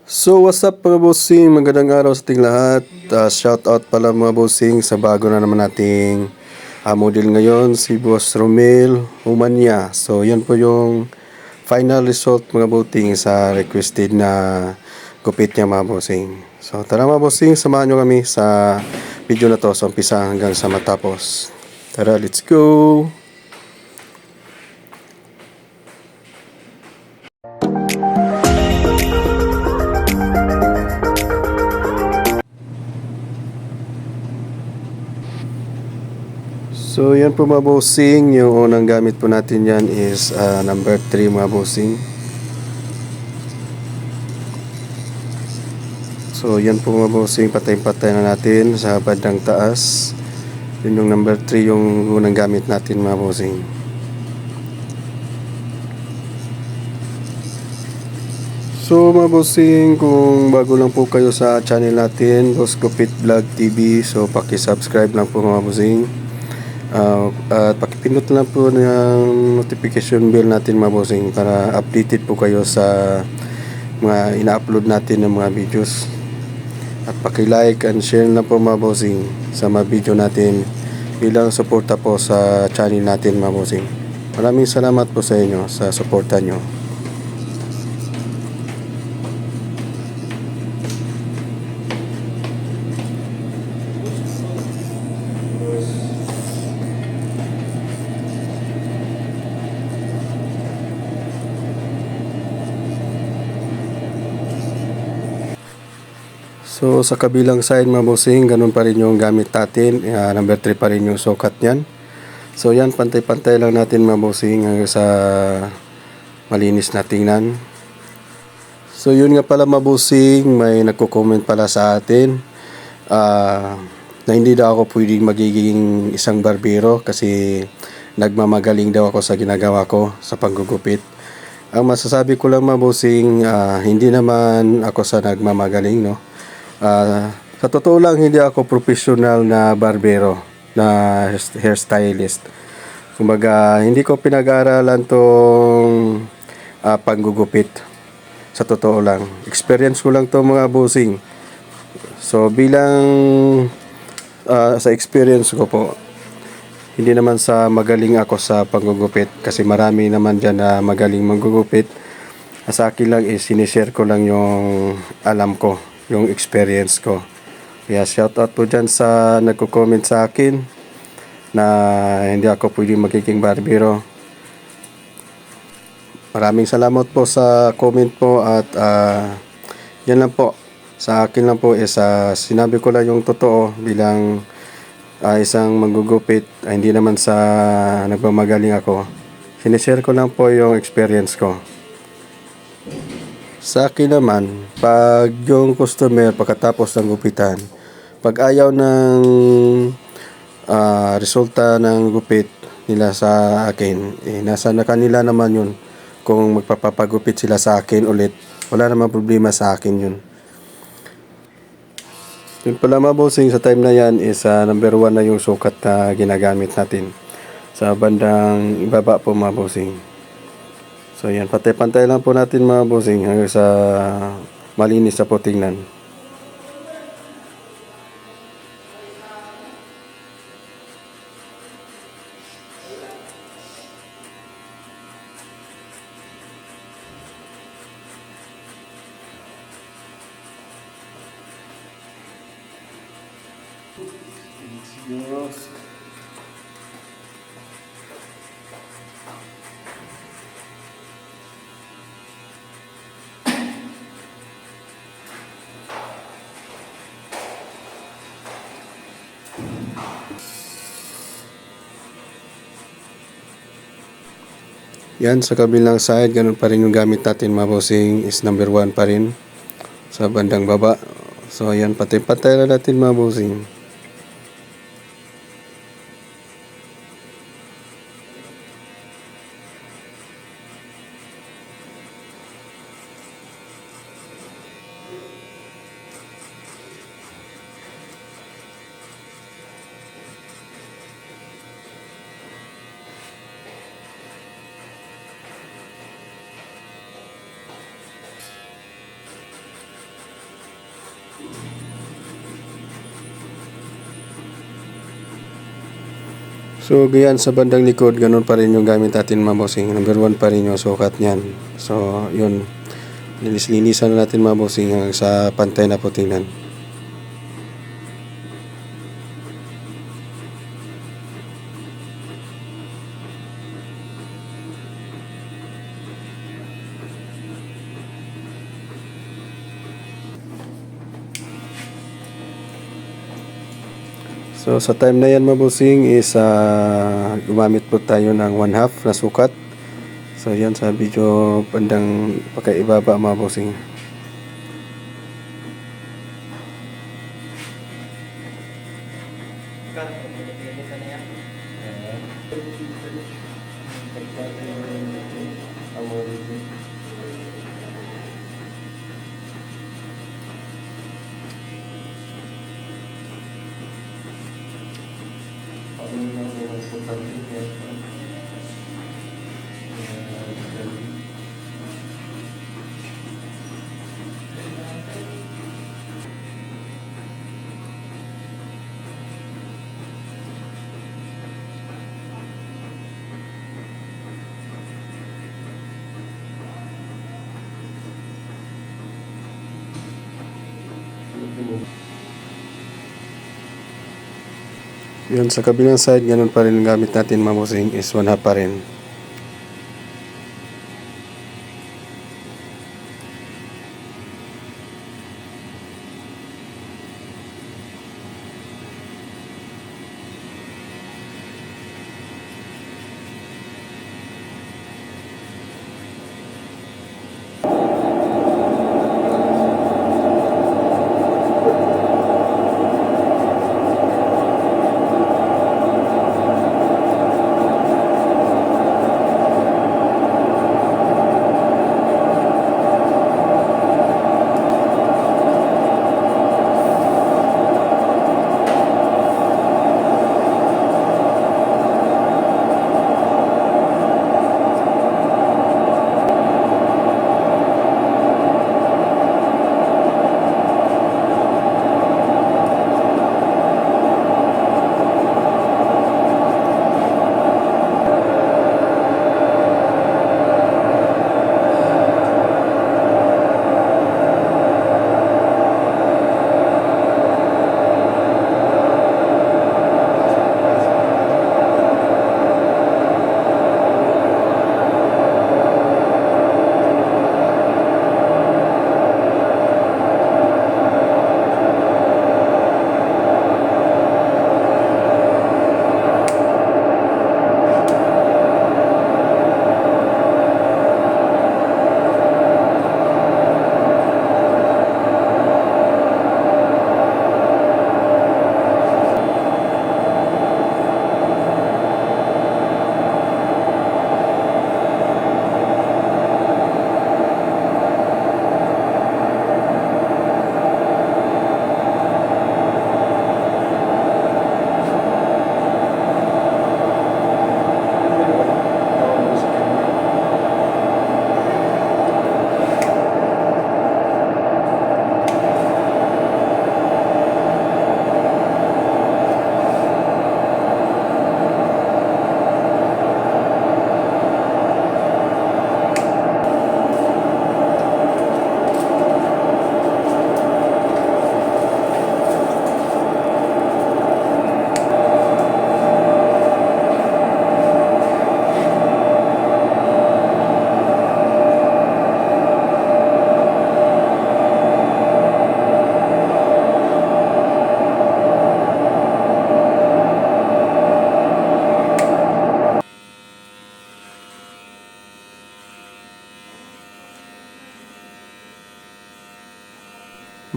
So what's up mga bossing, magandang araw sa ating lahat. Shout out pala mga bossing sa bago na naman nating model ngayon, si Boss Romel Humania. So yan po yung final result mga bossing sa requested na gupit niya mga bossing. So tara mga bossing, samahan nyo kami sa video na to sa umpisa hanggang sa matapos. Tara, let's go! So yan po mga bossing, yung unang gamit po natin yan is number 3 mga bossing. So yan po mga bossing, patay-patay na natin sa bandang taas. Yun yung number 3 yung unang gamit natin mga bossing. So mga bossing, kung bago lang po kayo sa channel natin, Boss Gupit Vlog TV, so paki-subscribe lang po mga bossing. At pakipindot lang po ng notification bell natin mga bossing para updated po kayo sa mga ina-upload natin ng mga videos. At paki-like and share na po mga bossing sa mga video natin bilang suporta po sa channel natin mga bossing. Maraming salamat po sa inyo sa suporta nyo. So sa kabilang side mga bossing, ganun pa rin yung gamit natin. Number 3 pa rin yung sukat niyan. So yan, pantay-pantay lang natin mga bossing hanggang sa malinis na tingnan. So yun nga pala mga bossing, may nagko-comment pala sa atin na hindi daw ako pwedeng magiging isang barbero kasi nagmamagaling daw ako sa ginagawa ko sa panggugupit. Ang masasabi ko lang mga bossing, hindi naman ako sa nagmamagaling, no. Sa totoo lang, hindi ako professional na barbero, na hairstylist. Kumbaga, hindi ko pinag-aaralan tong panggugupit. Sa totoo lang, experience ko lang to mga bossing. So bilang sa experience ko po, hindi naman sa magaling ako sa panggugupit kasi marami naman dyan na magaling manggugupit. Sa akin lang is sinishare ko lang yung alam ko, yung experience ko. Kaya shoutout po dyan sa nagko-comment sa akin na hindi ako pwedeng magiging barbero. Maraming salamat po sa comment po at yan lang po. Sa akin lang po is sinabi ko lang yung totoo bilang isang manggugupit. Hindi naman sa nagmamagaling ako. Sinishare ko lang po yung experience ko. Sa akin naman, pag yung customer pagkatapos ng gupitan, pag ayaw ng resulta ng gupit nila sa akin, nasa na kanila naman yun. Kung magpapagupit sila sa akin ulit, wala namang problema sa akin yun. Yun pala mga bossing, sa time na yan is number 1 na yung sukat na ginagamit natin sa bandang ibaba po mga bossing. So yan, pantay-pantay lang po natin mga bossing hanggang sa malinis na po tingnan. Yes. Yan, sa kabilang side, ganun pa rin yung gamit natin mga bossing is number 1 pa rin sa bandang baba. So yan, patay-patay na natin mga bossing. So, ganyan sa bandang likod, ganun pa rin yung gamit natin mga bossing. Number 1 pa rin yung sukat niyan. So, yun. Linis-linisan na natin mga bossing hanggang sa pantay na po tingnan. So sa time na yan mga bossing is gumamit po tayo ng 1/2 na sukat. So yan sa video bandang pagkaibaba mga bossing. Yun sa kabilang side, ganun pa rin gamit natin mga bossing is 1/2 pa rin.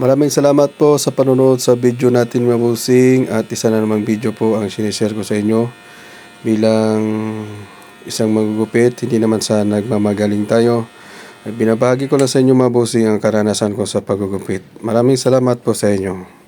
Maraming salamat po sa panonood sa video natin mga bossing, at isa na namang video po ang sinishare ko sa inyo bilang isang magugupit, hindi naman sa nagmamagaling tayo. At binabahagi ko lang sa inyo mga bossing ang karanasan ko sa paggugupit. Maraming salamat po sa inyo.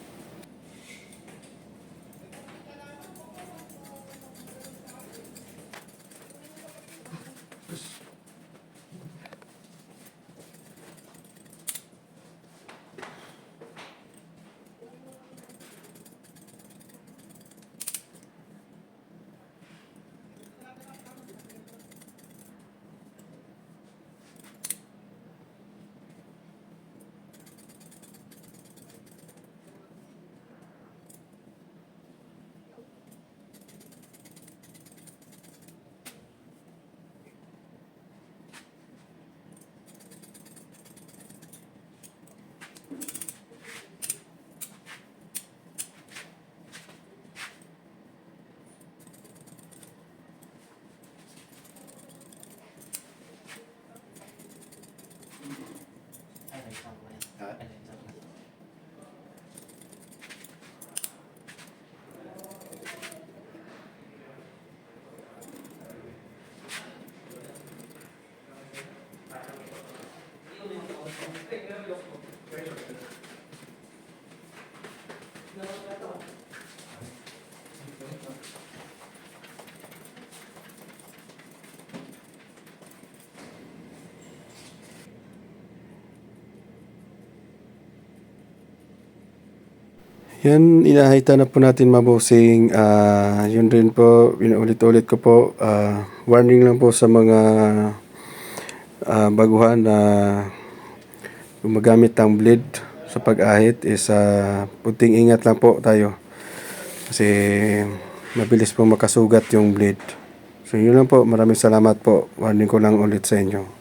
Yan, inahayta na po natin mga bossing. Yun rin po, inuulit-ulit ko po. Warning lang po sa mga baguhan na gumagamit ng blade sa pag-ahit is puting ingat lang po tayo. Kasi mabilis po makasugat yung blade. So yun lang po. Maraming salamat po. Warning ko lang ulit sa inyo.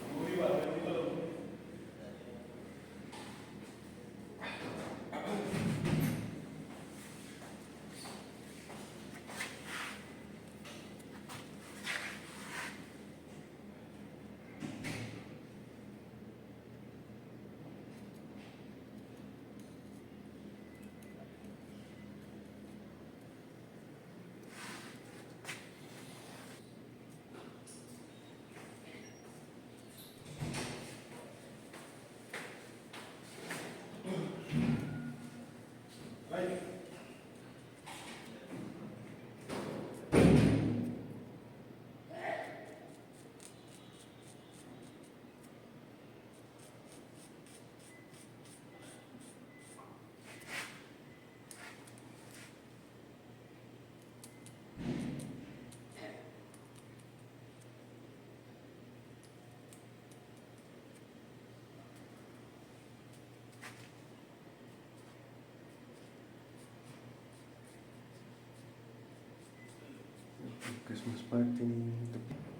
Christmas party.